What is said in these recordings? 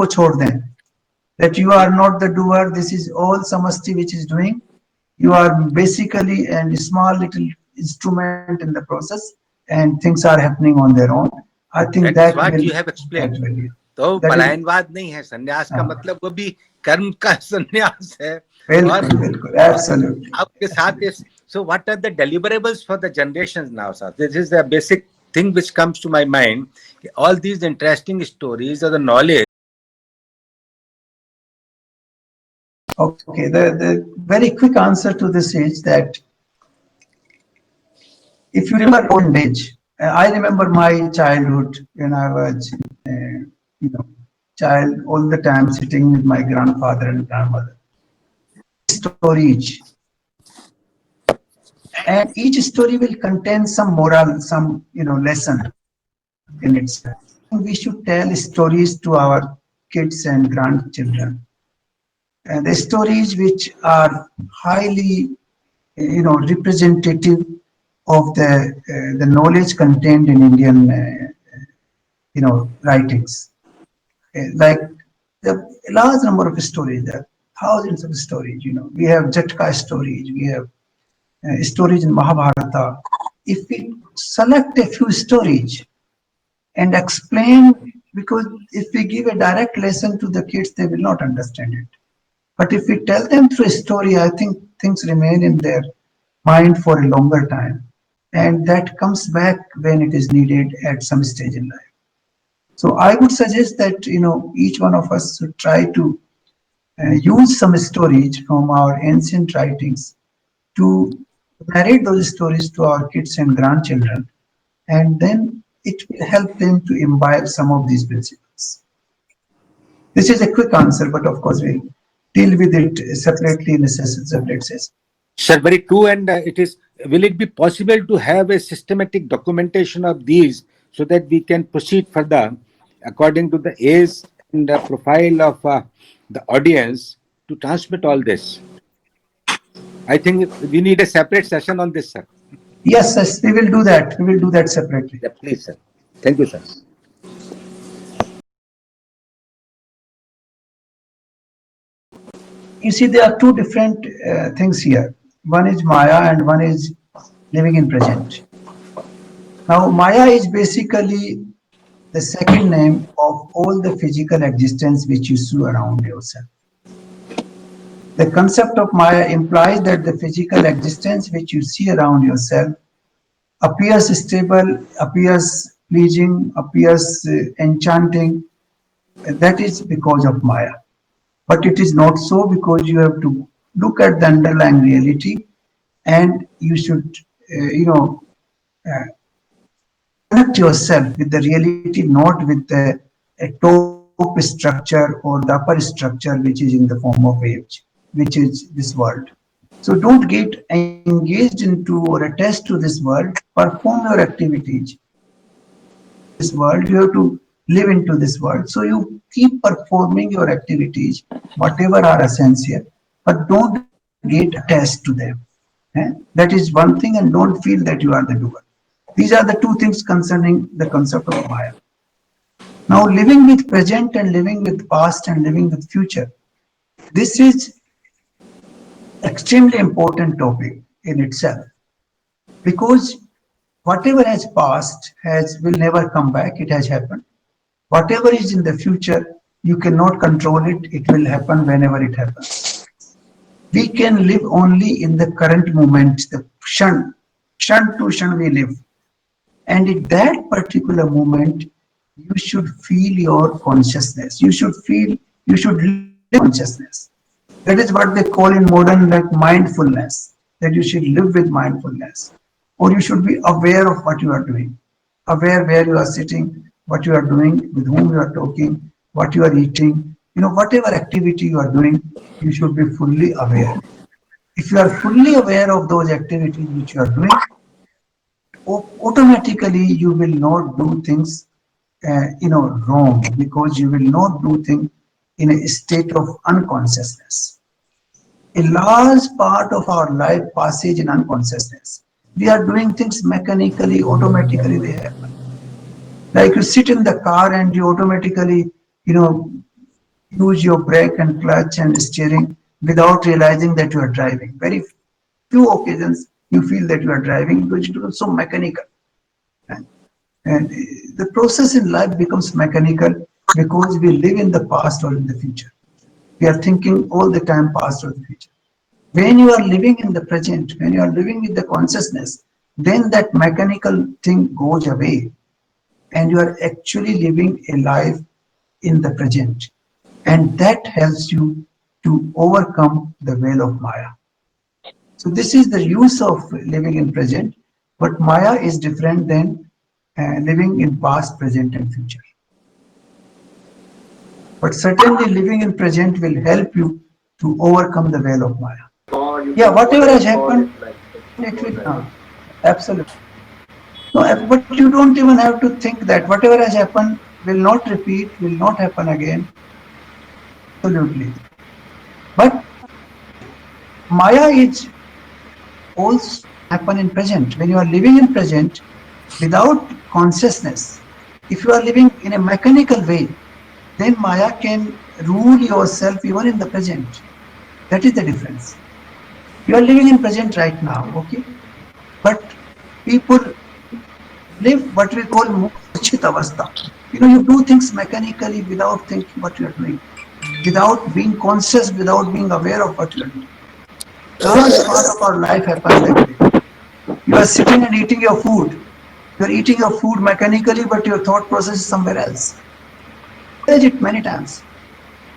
को छोड़ दें, that you are not the doer, this is all samasti which is doing. You are basically a small little instrument in the process, and things are happening on their own. I think That is that what will you have explained. that will तो that is पलायनवाद नहीं है, संन्यास का मतलब वो भी कर्म का संन्यास है। और बिल्कुल absolutely. आपके साथ इस, so what are the deliverables for the generations now, sir? This is the basic thing which comes to my mind. All these interesting stories or the knowledge. Okay, the very quick answer to this is that if you remember old age, I remember my childhood when I was, child, all the time sitting with my grandfather and grandmother. Stories, and each story will contain some moral, some lesson in itself. We should tell stories to our kids and grandchildren, and the stories which are highly, representative of the knowledge contained in Indian, writings. Like the large number of stories, there are thousands of stories. We have Jatka stories, we have stories in Mahabharata. If we select a few stories and explain, because if we give a direct lesson to the kids, they will not understand it. But if we tell them through a story, I think things remain in their mind for a longer time. And that comes back when it is needed at some stage in life. So I would suggest that, each one of us should try to use some stories from our ancient writings to narrate those stories to our kids and grandchildren. And then it will help them to imbibe some of these principles. This is a quick answer, but of course we'll deal with it separately in a separate session. Sir, very true. And will it be possible to have a systematic documentation of these so that we can proceed further according to the age and the profile of the audience to transmit all this? I think we need a separate session on this, sir. Yes, we will do that. We will do that separately. Yeah, please, sir. Thank you, sir. You see, there are two different things here. One is Maya and one is living in present. Now, Maya is basically the second name of all the physical existence which you see around yourself. The concept of Maya implies that the physical existence which you see around yourself appears stable, appears pleasing, appears enchanting. That is because of Maya. But it is not so, because you have to look at the underlying reality, and you should, connect yourself with the reality, not with the top structure or the upper structure, which is in the form of waves, which is this world. So don't get engaged into or attached to this world. Perform your activities. This world, you have to live into this world. So you keep performing your activities, whatever are essential, but don't get attached to them. That is one thing, and don't feel that you are the doer. These are the two things concerning the concept of Maya. Now, living with present and living with past and living with future. This is extremely important topic in itself, because whatever has passed will never come back. It has happened. Whatever is in the future, you cannot control it. It will happen whenever it happens. We can live only in the current moment, the shan to shan we live. And in that particular moment, you should feel your consciousness. You should live consciousness. That is what they call in modern like mindfulness, that you should live with mindfulness. Or you should be aware of what you are doing, aware where you are sitting, what you are doing, with whom you are talking, what you are eating. Whatever activity you are doing, you should be fully aware. If you are fully aware of those activities which you are doing, automatically you will not do things wrong, because you will not do things in a state of unconsciousness. A large part of our life passes in unconsciousness. We are doing things mechanically, automatically they happen. Like you sit in the car and you automatically, use your brake and clutch and steering without realizing that you are driving. Very few occasions you feel that you are driving because it becomes so mechanical. And the process in life becomes mechanical because we live in the past or in the future. We are thinking all the time past or the future. When you are living in the present, when you are living with the consciousness, then that mechanical thing goes away and you are actually living a life in the present. And that helps you to overcome the veil of Maya. So this is the use of living in present, but Maya is different than living in past, present and future. But certainly living in present will help you to overcome the veil of Maya. Or you Yeah, can whatever has call happened, it like it will, driving. absolutely. No, but you don't even have to think that whatever has happened will not repeat, will not happen again. Absolutely. But Maya is also happen in present. When you are living in present without consciousness, if you are living in a mechanical way, then Maya can rule yourself even in the present. That is the difference. You are living in present right now, okay? But people live what we call murchit avastha. You do things mechanically without thinking what you are doing, without being conscious, without being aware of what you are doing. Large part of our life happens that way. You are sitting and eating your food. You are eating your food mechanically, but your thought process is somewhere else. Realize it many times.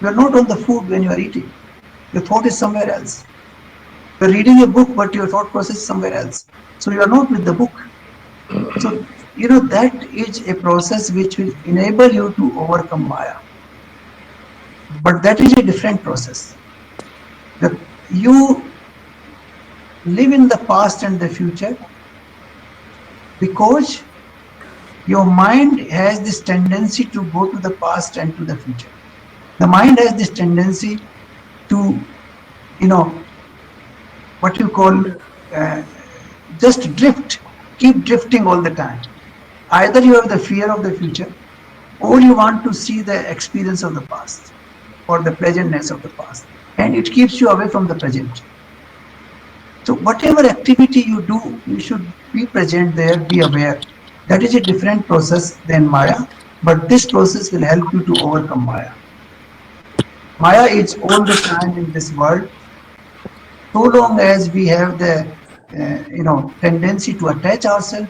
You are not on the food when you are eating. Your thought is somewhere else. You are reading a book, but your thought process is somewhere else. So you are not with the book. So, that is a process which will enable you to overcome Maya. But that is a different process. You live in the past and the future because your mind has this tendency to go to the past and to the future. The mind has this tendency to, what you call, just drift, keep drifting all the time. Either you have the fear of the future or you want to see the experience of the past or the pleasantness of the past, and it keeps you away from the present. So whatever activity you do, you should be present there, be aware. That is a different process than Maya, but this process will help you to overcome Maya. Maya is all the time in this world. So long as we have the tendency to attach ourselves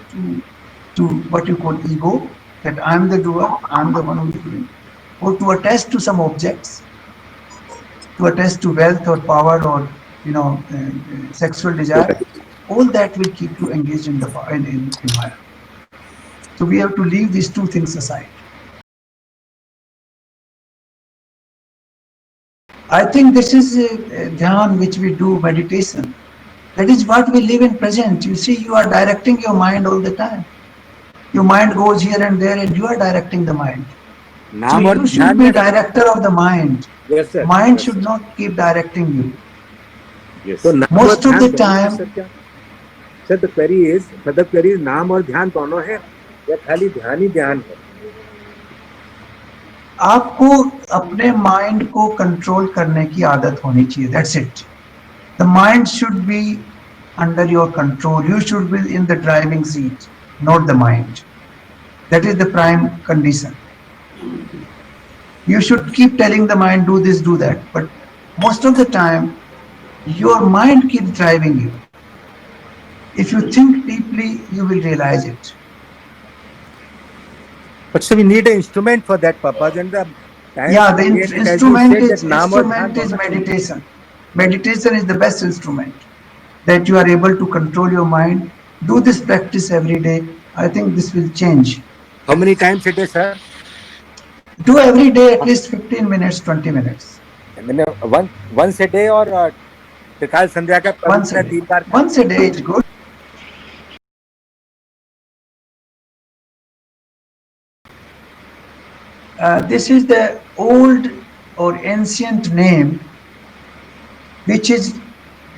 to what you call ego, that I'm the doer, I'm the one who is doing, or to attach to some objects, to attach to wealth or power or sexual desire, all that will keep you engaged in the in Maya. So we have to leave these two things aside. I think this is dhyan which we do, meditation. That is what we live in present. You see, you are directing your mind all the time. Your mind goes here and there and you are directing the mind. So you should be director of the mind. Yes, sir. Mind should not keep directing you. Yes. So most of the time, sir, the query is, नाम और ध्यान दोनों है या खाली ध्यान ही ध्यान है? आपको अपने माइंड को कंट्रोल करने की आदत होनी चाहिए. That's it. The mind should be under your control. You should be in the driving seat, not the mind. That is the prime condition. You should keep telling the mind, do this, do that. But most of the time, your mind keeps driving you. If you think deeply, you will realize it. But so we need an instrument for that purpose, and the instrument is meditation. Meditation is the best instrument that you are able to control your mind. Do this practice every day. I think this will change. How many times a day, sir? Do every day at least 15 minutes, 20 minutes. Once a day or Trikal Sandhya ka once a day. Once a day is good. This is the old or ancient name, which is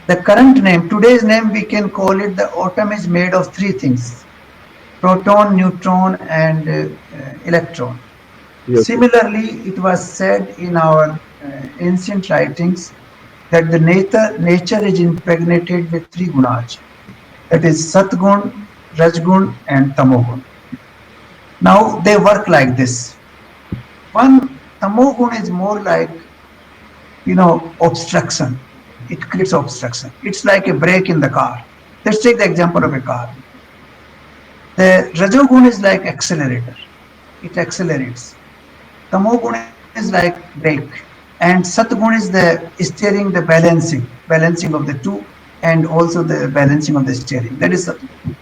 the current name. Today's name, we can call it the atom is made of three things: proton, neutron, and electron. Yes. Similarly, it was said in our ancient writings that the nature is impregnated with three gunas, that is Satgun, Rajgun, and Tamogun. Now they work like this. One, Tamogun is more like, obstruction. It creates obstruction. It's like a brake in the car. Let's take the example of a car. The Rajogun is like accelerator. It accelerates. Tamogun is like brake. And Satgun is the steering, the balancing of the two, and also the balancing of the steering. That is Satgun.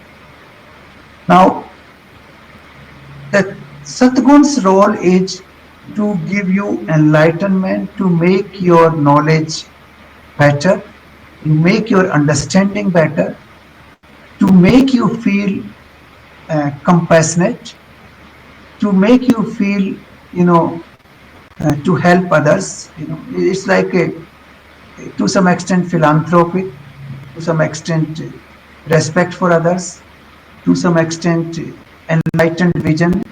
Now, the Satgun's role is to give you enlightenment, to make your knowledge better, to make your understanding better, to make you feel compassionate, to make you feel, to help others. It's like to some extent philanthropic, to some extent respect for others, to some extent enlightened vision,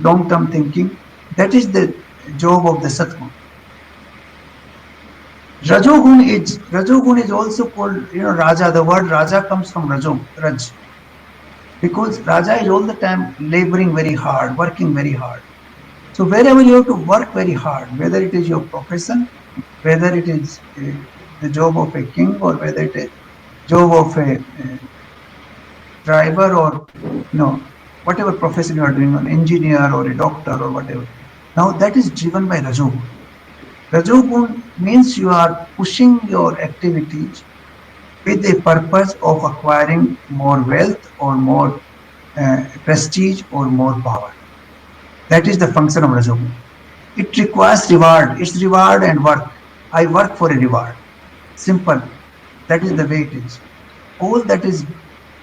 long-term thinking. That is the job of the Satgun. Rajogun is also called, Raja. The word Raja comes from Raj, because Raja is all the time laboring very hard, working very hard. So wherever you have to work very hard, whether it is your profession, whether it is the job of a king, or whether it is job of a driver, or whatever profession you are doing, an engineer or a doctor or whatever. Now that is driven by Rajogun. Rajogun means you are pushing your activities with a purpose of acquiring more wealth or more prestige or more power. That is the function of Rajogun. It requires reward. It's reward and work. I work for a reward. Simple. That is the way it is. All that is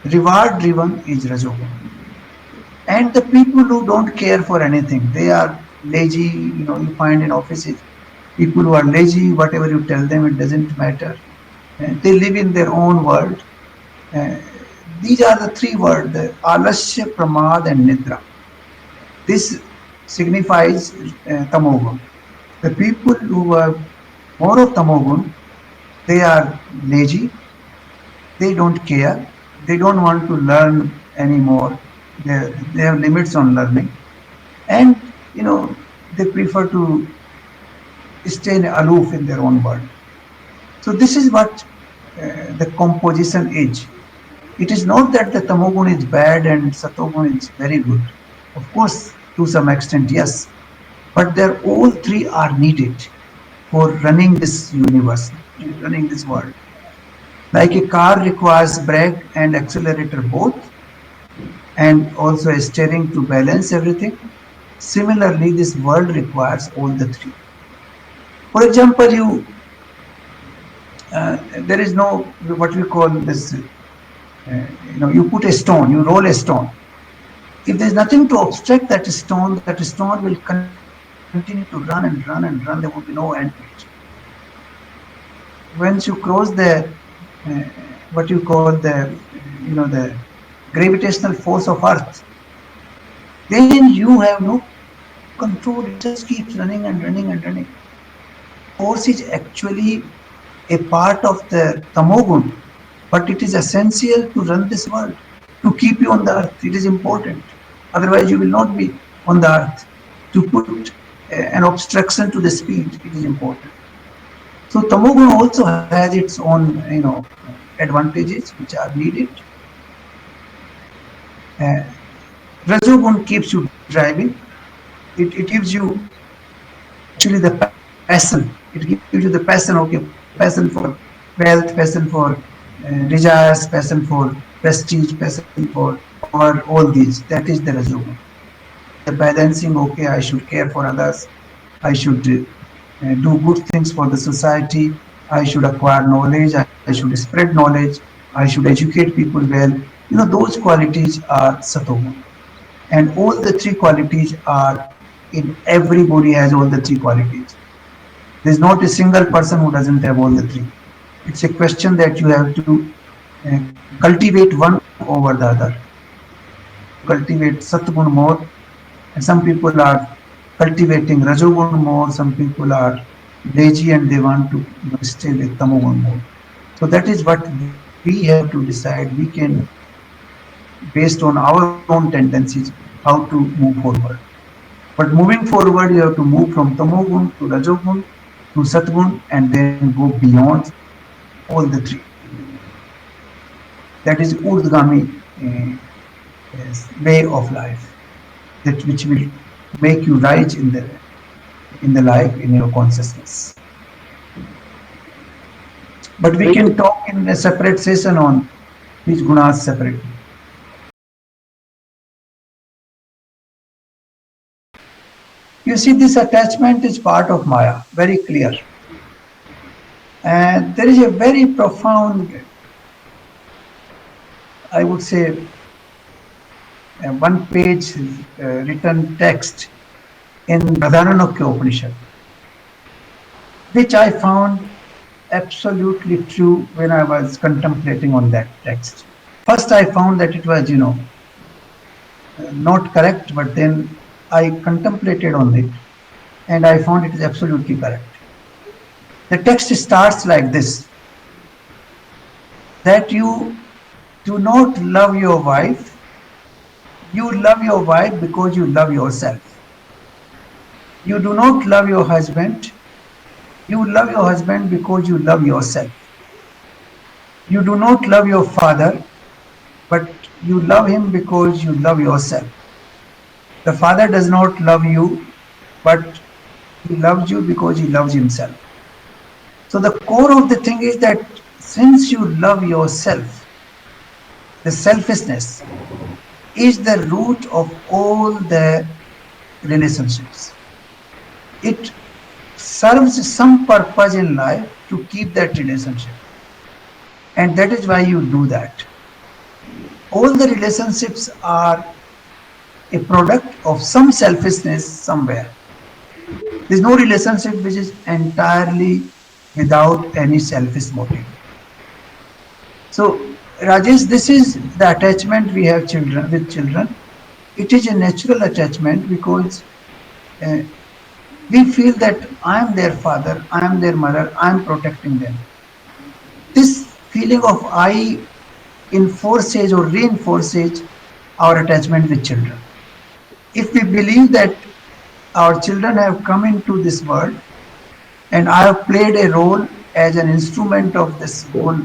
reward driven is Rajogun. And the people who don't care for anything, they are lazy. You find in offices people who are lazy. Whatever you tell them, it doesn't matter. They live in their own world. These are the three words: the alasya, pramad, and nidra. This signifies tamogun. The people who are more of tamogun, they are lazy. They don't care. They don't want to learn anymore. They have limits on learning, and they prefer to stay aloof in their own world. So this is what the composition is. It is not that the tamogun is bad and satogun is very good. Of course, to some extent, yes. But all three are needed for running this universe, running this world. Like a car requires brake and accelerator both, and also a steering to balance everything. Similarly, this world requires all the three. For example, there is no, what we call this, you put a stone, you roll a stone. If there is nothing to obstruct that stone will continue to run and run and run. There will be no end to it. Once you cross the, what you call the gravitational force of Earth, then you have no control. It just keeps running and running and running. Force is actually a part of the tamogun, but it is essential to run this world, to keep you on the earth. It is important. Otherwise, you will not be on the earth. To put an obstruction to the speed, it is important. So tamogun also has its own, advantages which are needed. Rajogun keeps you driving. It gives you actually the passion. It gives you the passion, passion for wealth, passion for desires, passion for prestige, passion for all these. That is the Rajogun. The balancing, I should care for others. I should do good things for the society. I should acquire knowledge. I should spread knowledge. I should educate people well. Those qualities are Satogun. And all the three qualities are in everybody has all the three qualities. There's not a single person who doesn't have all the three. It's a question that you have to cultivate one over the other. Cultivate Satgun more. And some people are cultivating Rajogun more. Some people are lazy and they want to stay with Tamogun more. So that is what we have to decide. We can, based on our own tendencies, how to move forward. But moving forward, you have to move from Tamogun to Rajogun to Satgun and then go beyond all the three. That is Urdhgami way of life, that which will make you rise in the life, in your consciousness. But we can talk in a separate session on these gunas separately. You see, this attachment is part of Maya, very clear. And there is a very profound, I would say, one page written text in Bradhananokya Upanishad, which I found absolutely true when I was contemplating on that text. First, I found that it was, not correct, but then I contemplated on it and I found it is absolutely correct. The text starts like this, that you do not love your wife, you love your wife because you love yourself. You do not love your husband, you love your husband because you love yourself. You do not love your father, but you love him because you love yourself. The father does not love you, but he loves you because he loves himself. So the core of the thing is that since you love yourself, the selfishness is the root of all the relationships. It serves some purpose in life to keep that relationship. And that is why you do that. All the relationships are a product of some selfishness somewhere. There is no relationship which is entirely without any selfish motive. So, Rajesh, this is the attachment we have with children. It is a natural attachment because we feel that I am their father, I am their mother, I am protecting them. This feeling of I enforces or reinforces our attachment with children. If we believe that our children have come into this world and I have played a role as an instrument of this whole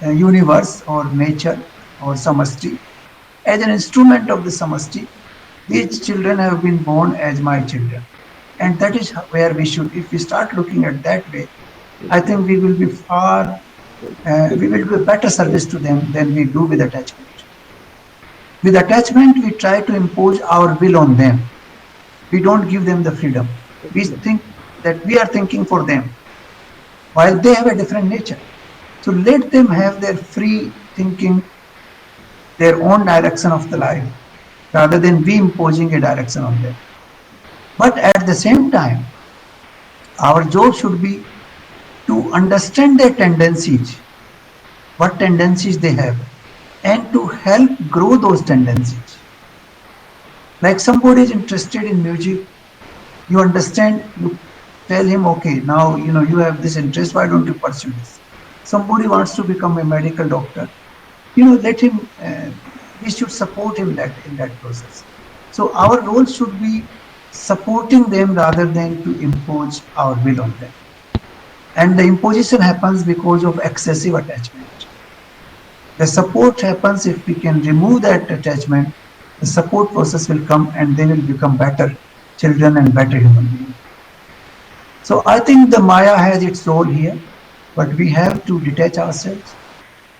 universe or nature or samasti, as an instrument of the samasti, these children have been born as my children. And that is where we should, if we start looking at that way, I think we will be we will do a better service to them than we do with attachment. With attachment, we try to impose our will on them. We don't give them the freedom. We think that we are thinking for them, while they have a different nature. So let them have their free thinking, their own direction of the life, rather than we imposing a direction on them. But at the same time, our job should be to understand their tendencies, what tendencies they have, and to help grow those tendencies. Like somebody is interested in music, you understand, you tell him, okay, now you have this interest, why don't you pursue this? Somebody wants to become a medical doctor, let him, we should support him in that process. So our role should be supporting them rather than to impose our will on them. And the imposition happens because of excessive attachment. The support happens if we can remove that attachment, the support process will come and they will become better children and better human beings. So I think the Maya has its role here, but we have to detach ourselves.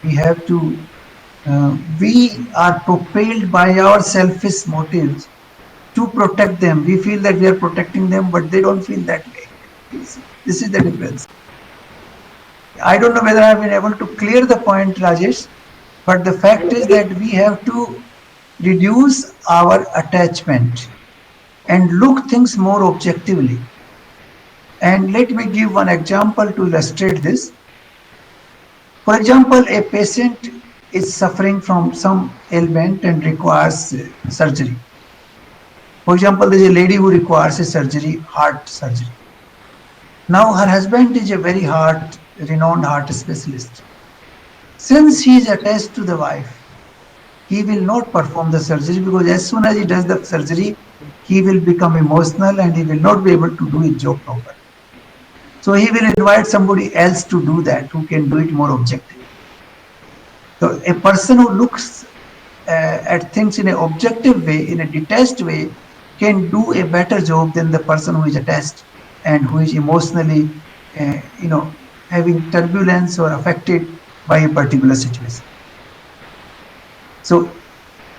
We have to, we are propelled by our selfish motives to protect them. We feel that we are protecting them, but they don't feel that way. This is the difference. I don't know whether I have been able to clear the point, Rajesh, but the fact is that we have to reduce our attachment and look things more objectively. And let me give one example to illustrate this. For example, a patient is suffering from some ailment and requires surgery. For example, there is a lady who requires a surgery, heart surgery. Now her husband is a very renowned heart specialist. Since he is attached to the wife, he will not perform the surgery, because as soon as he does the surgery, he will become emotional and he will not be able to do his job properly. So he will invite somebody else to do that, who can do it more objectively. So a person who looks at things in an objective way, in a detached way, can do a better job than the person who is attached and who is emotionally, having turbulence or affected by a particular situation. So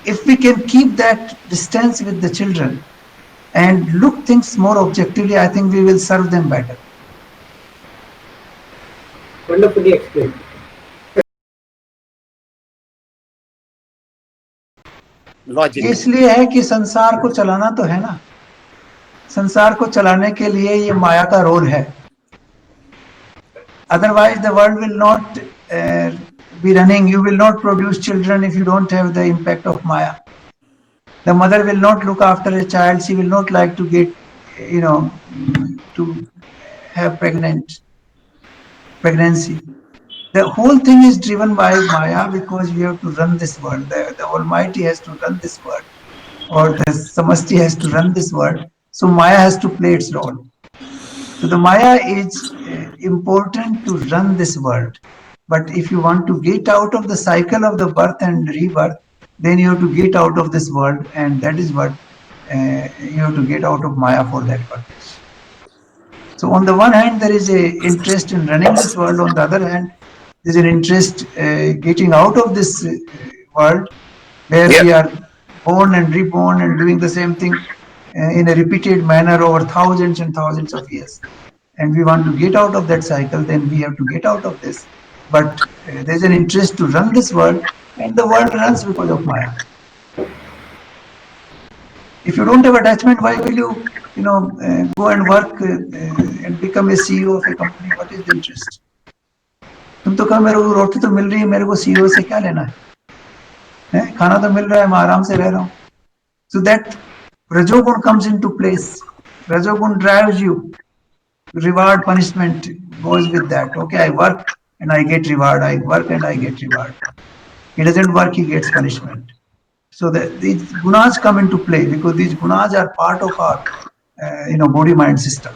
if we can keep that distance with the children and look things more objectively, I think we will serve them better. Wonderfully explained. Logic. इसलिए है कि संसार को चलाना तो है ना, संसार को चलाने के लिए ये माया का रोल है. Otherwise the world will not be running. You will not produce children if you don't have the impact of maya. The mother will not look after a child. She will not like to get, to have pregnancy. The whole thing is driven by maya, because we have to run this world. The Almighty has to run this world, or the Samasti has to run this world. So maya has to play its role. So the maya is important to run this world. But if you want to get out of the cycle of the birth and rebirth, then you have to get out of this world, and that is what you have to get out of maya for that purpose. So on the one hand, there is a interest in running this world. On the other hand, there is an interest getting out of this world, where we are born and reborn and doing the same thing in a repeated manner over thousands and thousands of years. And we want to get out of that cycle, then we have to get out of this. But there is an interest to run this world, and the world runs because of maya. If you don't have attachment, why will you, go and work and become a CEO of a company? What is the interest? तुम तो कहो मेरे को रोटी तो मिल रही है, मेरे को CEO से क्या लेना है? खाना तो मिल रहा है, मैं आराम से रह रहा हूँ. So that Rajogun comes into place. Rajogun drives you. Reward, punishment goes with that. Okay, I work and I get reward. I work and I get reward. He doesn't work, he gets punishment. So these gunas come into play, because these gunas are part of our, body-mind system.